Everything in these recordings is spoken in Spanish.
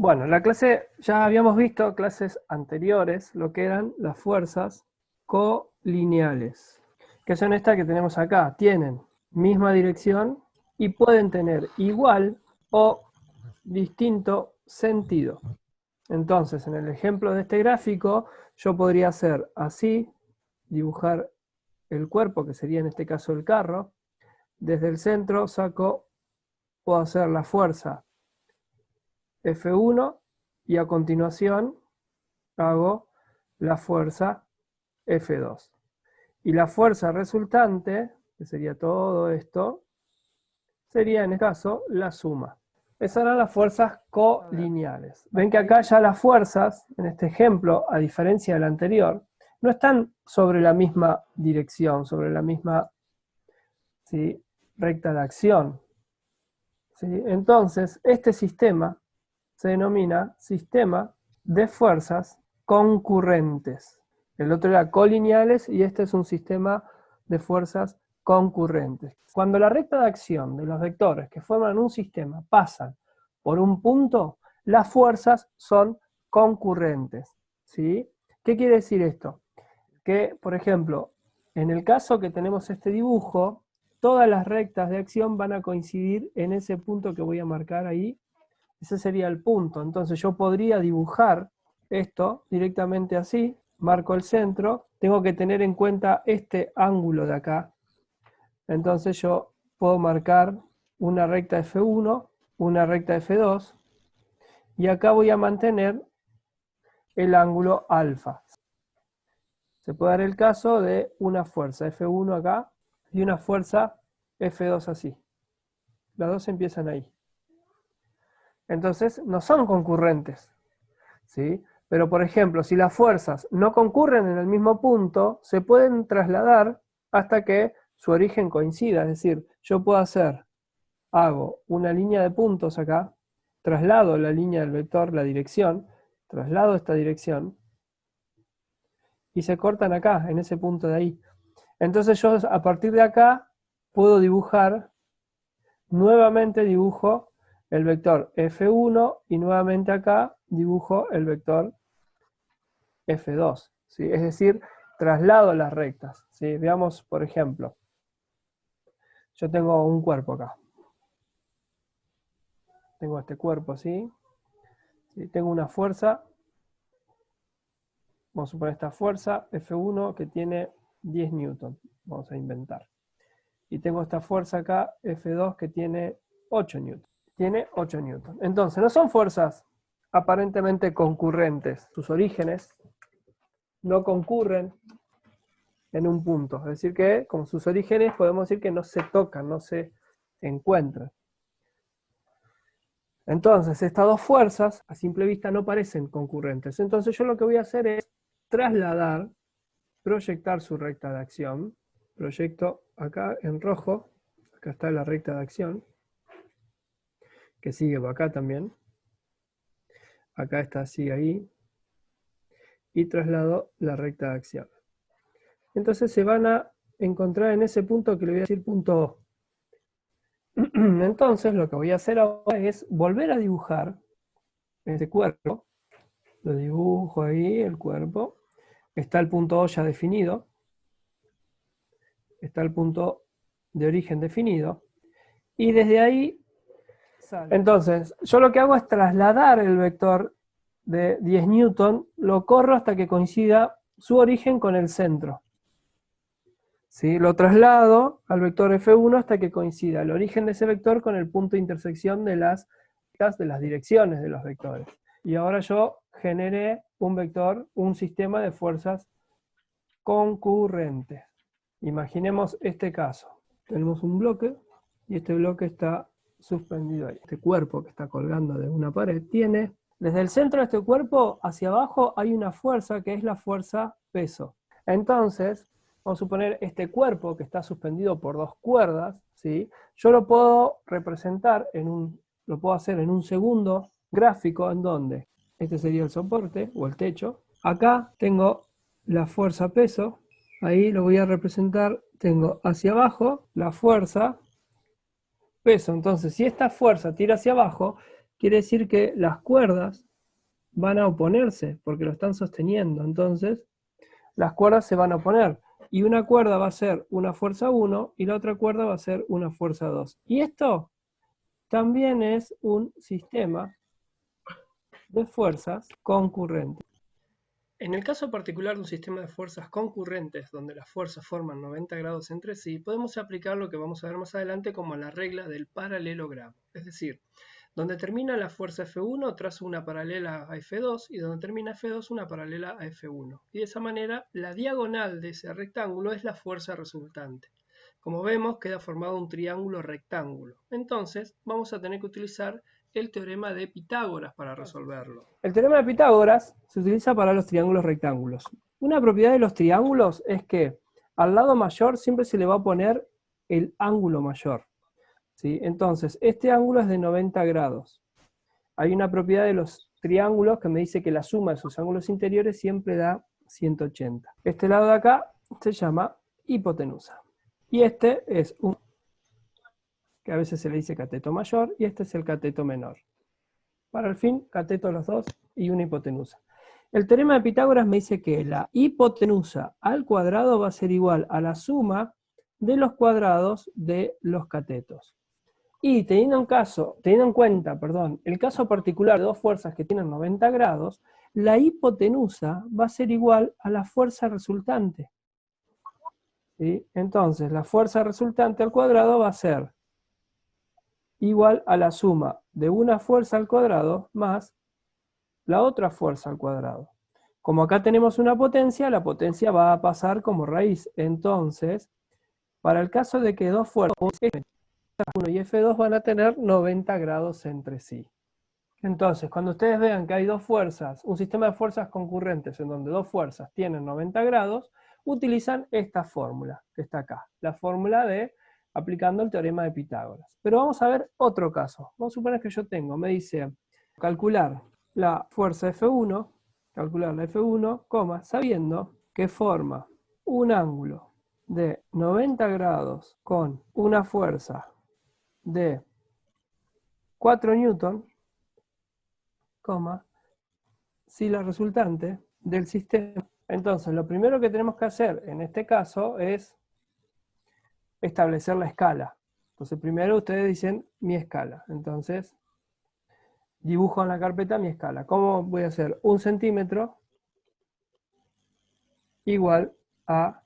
Bueno, ya habíamos visto clases anteriores lo que eran las fuerzas colineales, que son estas que tenemos acá. Tienen misma dirección y pueden tener igual o distinto sentido. Entonces, en el ejemplo de este gráfico, yo podría hacer así, dibujar el cuerpo, que sería en este caso el carro. Desde el centro puedo hacer la fuerza F1 y a continuación hago la fuerza F2. Y la fuerza resultante, que sería todo esto, sería en este caso la suma. Esas eran las fuerzas colineales. Ven que acá ya las fuerzas, en este ejemplo, a diferencia del anterior, no están sobre la misma dirección, sobre la misma, ¿sí?, recta de acción. ¿Sí? Entonces, este sistema se denomina sistema de fuerzas concurrentes. El otro era colineales y este es un sistema de fuerzas concurrentes. Cuando la recta de acción de los vectores que forman un sistema pasan por un punto, las fuerzas son concurrentes. ¿Sí? ¿Qué quiere decir esto? Que, por ejemplo, en el caso que tenemos este dibujo, todas las rectas de acción van a coincidir en ese punto que voy a marcar ahí. Ese sería el punto. Entonces yo podría dibujar esto directamente así, marco el centro, tengo que tener en cuenta este ángulo de acá. Entonces yo puedo marcar una recta F1, una recta F2, y acá voy a mantener el ángulo alfa. Se puede dar el caso de una fuerza F1 acá y una fuerza F2 así. Las dos empiezan ahí. Entonces no son concurrentes, ¿sí? Pero por ejemplo, si las fuerzas no concurren en el mismo punto, se pueden trasladar hasta que su origen coincida. Es decir, yo puedo hago una línea de puntos acá, traslado la línea del vector, la dirección, traslado esta dirección, y se cortan acá, en ese punto de ahí. Entonces yo a partir de acá puedo dibujar, nuevamente dibujo el vector F1 y nuevamente acá dibujo el vector F2. ¿Sí? Es decir, traslado las rectas. ¿Sí? Veamos, por ejemplo, yo tengo un cuerpo acá. Tengo este cuerpo así. ¿Sí? Tengo una fuerza. Vamos a suponer esta fuerza F1 que tiene 10 newton. Vamos a inventar. Y tengo esta fuerza acá, F2, que tiene 8 newton. Tiene 8 newton. Entonces, no son fuerzas aparentemente concurrentes. Sus orígenes no concurren en un punto. Es decir que, con sus orígenes, podemos decir que no se tocan, no se encuentran. Entonces, estas dos fuerzas, a simple vista, no parecen concurrentes. Entonces, yo lo que voy a hacer es trasladar, proyectar su recta de acción. Proyecto acá en rojo, acá está la recta de acción, que sigue por acá también. Acá está, sigue ahí. Y traslado la recta de acción. Entonces se van a encontrar en ese punto que le voy a decir punto O. Entonces lo que voy a hacer ahora es volver a dibujar este cuerpo. Lo dibujo ahí, el cuerpo. Está el punto O ya definido. Está el punto de origen definido. Y desde ahí, entonces, yo lo que hago es trasladar el vector de 10 newton, lo corro hasta que coincida su origen con el centro. ¿Sí? Lo traslado al vector F1 hasta que coincida el origen de ese vector con el punto de intersección de las direcciones de los vectores. Y ahora yo generé un vector, un sistema de fuerzas concurrentes. Imaginemos este caso. Tenemos un bloque y este bloque está suspendido ahí. Este cuerpo que está colgando de una pared tiene, desde el centro de este cuerpo hacia abajo hay una fuerza que es la fuerza peso. Entonces, vamos a suponer este cuerpo que está suspendido por dos cuerdas, ¿sí? Yo lo puedo representar lo puedo hacer en un segundo gráfico en donde este sería el soporte o el techo. Acá tengo la fuerza peso, ahí lo voy a representar, tengo hacia abajo la fuerza peso. Entonces, si esta fuerza tira hacia abajo, quiere decir que las cuerdas van a oponerse, porque lo están sosteniendo. Entonces, las cuerdas se van a oponer. Y una cuerda va a ser una fuerza 1 y la otra cuerda va a ser una fuerza 2. Y esto también es un sistema de fuerzas concurrentes. En el caso particular de un sistema de fuerzas concurrentes, donde las fuerzas forman 90 grados entre sí, podemos aplicar lo que vamos a ver más adelante como la regla del paralelogramo. Es decir, donde termina la fuerza F1 trazo una paralela a F2 y donde termina F2 una paralela a F1. Y de esa manera la diagonal de ese rectángulo es la fuerza resultante. Como vemos queda formado un triángulo rectángulo. Entonces vamos a tener que utilizar el teorema de Pitágoras para resolverlo. El teorema de Pitágoras se utiliza para los triángulos rectángulos. Una propiedad de los triángulos es que al lado mayor siempre se le va a poner el ángulo mayor. ¿Sí? Entonces, este ángulo es de 90 grados. Hay una propiedad de los triángulos que me dice que la suma de sus ángulos interiores siempre da 180. Este lado de acá se llama hipotenusa. Y este es un que a veces se le dice cateto mayor, y este es el cateto menor. Para el fin, cateto los dos y una hipotenusa. El teorema de Pitágoras me dice que la hipotenusa al cuadrado va a ser igual a la suma de los cuadrados de los catetos. Y teniendo en cuenta el caso particular de dos fuerzas que tienen 90 grados, la hipotenusa va a ser igual a la fuerza resultante. ¿Sí? Entonces, la fuerza resultante al cuadrado va a ser igual a la suma de una fuerza al cuadrado más la otra fuerza al cuadrado. Como acá tenemos una potencia, la potencia va a pasar como raíz. Entonces, para el caso de que dos fuerzas, F1 y F2 van a tener 90 grados entre sí. Entonces, cuando ustedes vean que hay dos fuerzas, un sistema de fuerzas concurrentes en donde dos fuerzas tienen 90 grados, utilizan esta fórmula que está acá, la fórmula de aplicando el teorema de Pitágoras. Pero vamos a ver otro caso. Vamos a suponer que yo me dice, calcular la fuerza F1, calcular la F1, sabiendo que forma un ángulo de 90 grados con una fuerza de 4 newton, si la resultante del sistema. Entonces, lo primero que tenemos que hacer en este caso es establecer la escala. Entonces, primero ustedes dicen mi escala. Entonces, dibujo en la carpeta mi escala. ¿Cómo voy a hacer? 1 centímetro igual a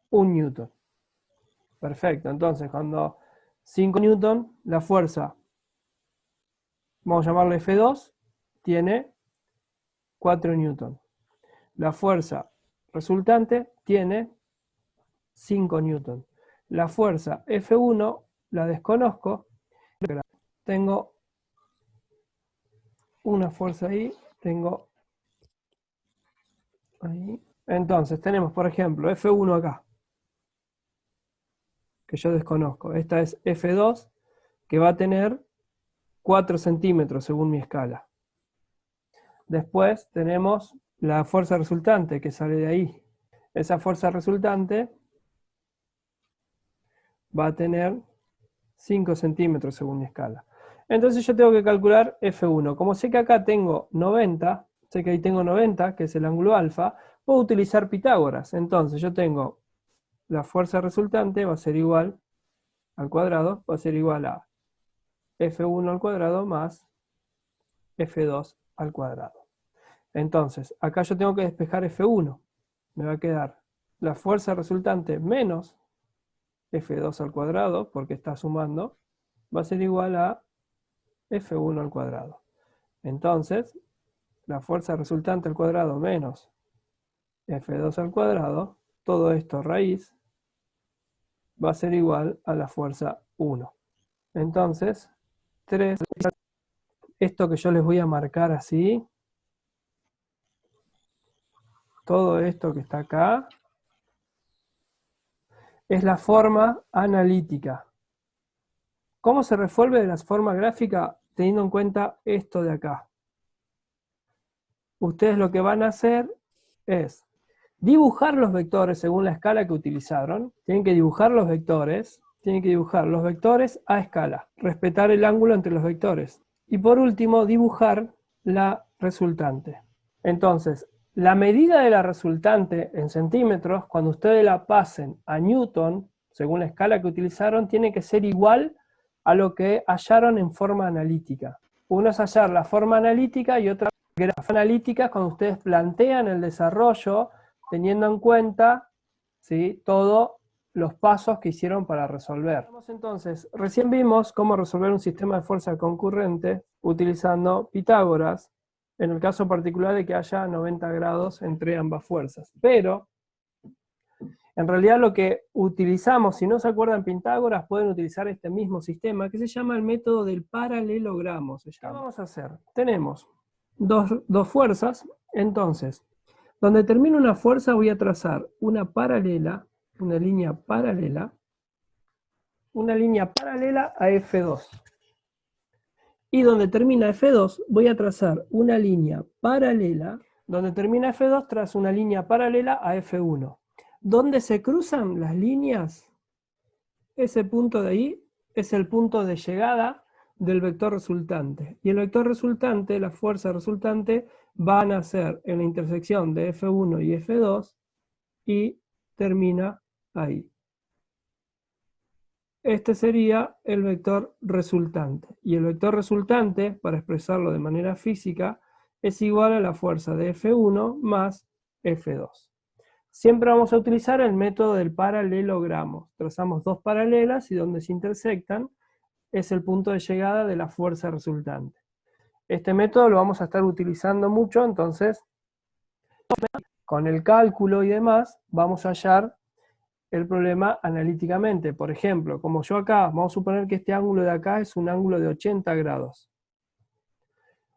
1 newton. Perfecto. Entonces, cuando 5 newton, la fuerza, vamos a llamarle F2, tiene 4 newton. La fuerza resultante tiene 5 newton. La fuerza F1 la desconozco. Tengo una fuerza ahí, tengo ahí. Entonces tenemos, por ejemplo, F1 acá, que yo desconozco. Esta es F2, que va a tener 4 centímetros según mi escala. Después tenemos la fuerza resultante que sale de ahí. Esa fuerza resultante va a tener 5 centímetros según mi escala. Entonces yo tengo que calcular F1. Como sé que acá tengo 90, sé que ahí tengo 90, que es el ángulo alfa, puedo utilizar Pitágoras. Entonces yo tengo la fuerza resultante va a ser igual al cuadrado, va a ser igual a F1 al cuadrado más F2 al cuadrado. Entonces, acá yo tengo que despejar F1. Me va a quedar la fuerza resultante menos F2 al cuadrado, porque está sumando, va a ser igual a F1 al cuadrado. Entonces, la fuerza resultante al cuadrado menos F2 al cuadrado, todo esto raíz, va a ser igual a la fuerza 1. Entonces, 3, esto que yo les voy a marcar así, todo esto que está acá, es la forma analítica. ¿Cómo se resuelve de la forma gráfica teniendo en cuenta esto de acá? Ustedes lo que van a hacer es dibujar los vectores según la escala que utilizaron. Tienen que dibujar los vectores a escala. Respetar el ángulo entre los vectores. Y por último, dibujar la resultante. Entonces, la medida de la resultante en centímetros, cuando ustedes la pasen a Newton, según la escala que utilizaron, tiene que ser igual a lo que hallaron en forma analítica. Uno es hallar la forma analítica y otra grafo analítica cuando ustedes plantean el desarrollo teniendo en cuenta, ¿sí?, todos los pasos que hicieron para resolver. Entonces, recién vimos cómo resolver un sistema de fuerza concurrente utilizando Pitágoras, en el caso particular de que haya 90 grados entre ambas fuerzas. Pero, en realidad lo que utilizamos, si no se acuerdan Pitágoras, pueden utilizar este mismo sistema que se llama el método del paralelogramo. ¿Qué vamos a hacer? Tenemos dos fuerzas, entonces, donde termina una fuerza voy a trazar una paralela, una línea paralela a F2. Y donde termina F2 voy a trazar una línea paralela, donde termina F2 trazo una línea paralela a F1. Donde se cruzan las líneas, ese punto de ahí es el punto de llegada del vector resultante. Y el vector resultante, la fuerza resultante, van a ser en la intersección de F1 y F2 y termina ahí. Este sería el vector resultante. Y el vector resultante, para expresarlo de manera física, es igual a la fuerza de F1 más F2. Siempre vamos a utilizar el método del paralelogramo. Trazamos dos paralelas y donde se intersectan es el punto de llegada de la fuerza resultante. Este método lo vamos a estar utilizando mucho, entonces, con el cálculo y demás, vamos a hallar el problema analíticamente. Por ejemplo, como yo acá, vamos a suponer que este ángulo de acá es un ángulo de 80 grados.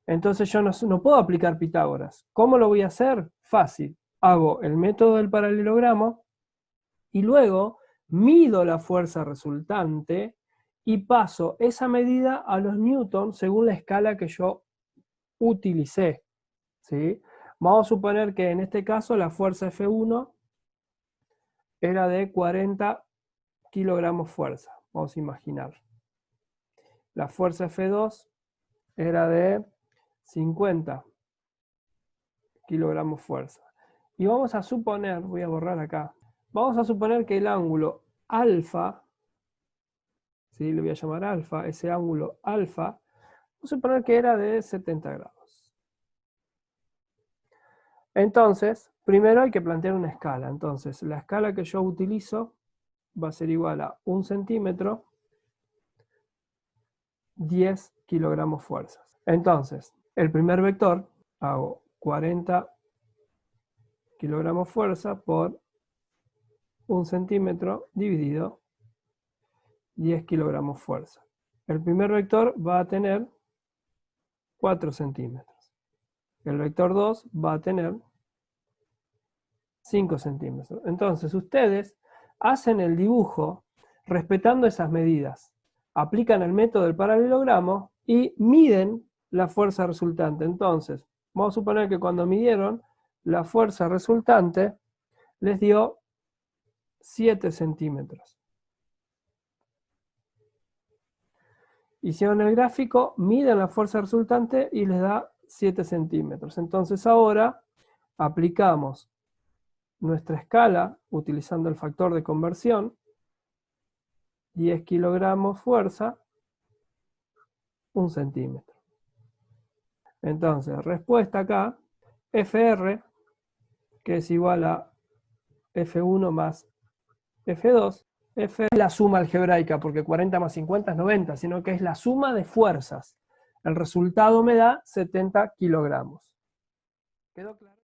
Entonces yo no puedo aplicar Pitágoras. ¿Cómo lo voy a hacer? Fácil. Hago el método del paralelogramo y luego mido la fuerza resultante y paso esa medida a los newtons según la escala que yo utilicé, ¿sí? Vamos a suponer que en este caso la fuerza F1 era de 40 kilogramos fuerza, vamos a imaginar. La fuerza F2 era de 50 kilogramos fuerza. Y vamos a suponer, voy a borrar acá, vamos a suponer que el ángulo alfa, ¿sí?, le voy a llamar alfa, ese ángulo alfa, vamos a suponer que era de 70 grados. Entonces, primero hay que plantear una escala. Entonces, la escala que yo utilizo va a ser igual a 1 centímetro, 10 kilogramos fuerzas. Entonces, el primer vector, hago 40 kilogramos fuerza por 1 centímetro dividido 10 kilogramos fuerza. El primer vector va a tener 4 centímetros. El vector 2 va a tener 5 centímetros. Entonces, ustedes hacen el dibujo respetando esas medidas. Aplican el método del paralelogramo y miden la fuerza resultante. Entonces, vamos a suponer que cuando midieron, la fuerza resultante les dio 7 centímetros. Hicieron el gráfico, miden la fuerza resultante y les da 7 centímetros. Entonces ahora aplicamos nuestra escala utilizando el factor de conversión, 10 kilogramos fuerza, 1 centímetro. Entonces, respuesta acá, FR, que es igual a F1 más F2, F es la suma algebraica, porque 40 más 50 es 90, sino que es la suma de fuerzas. El resultado me da 70 kilogramos. ¿Quedó claro?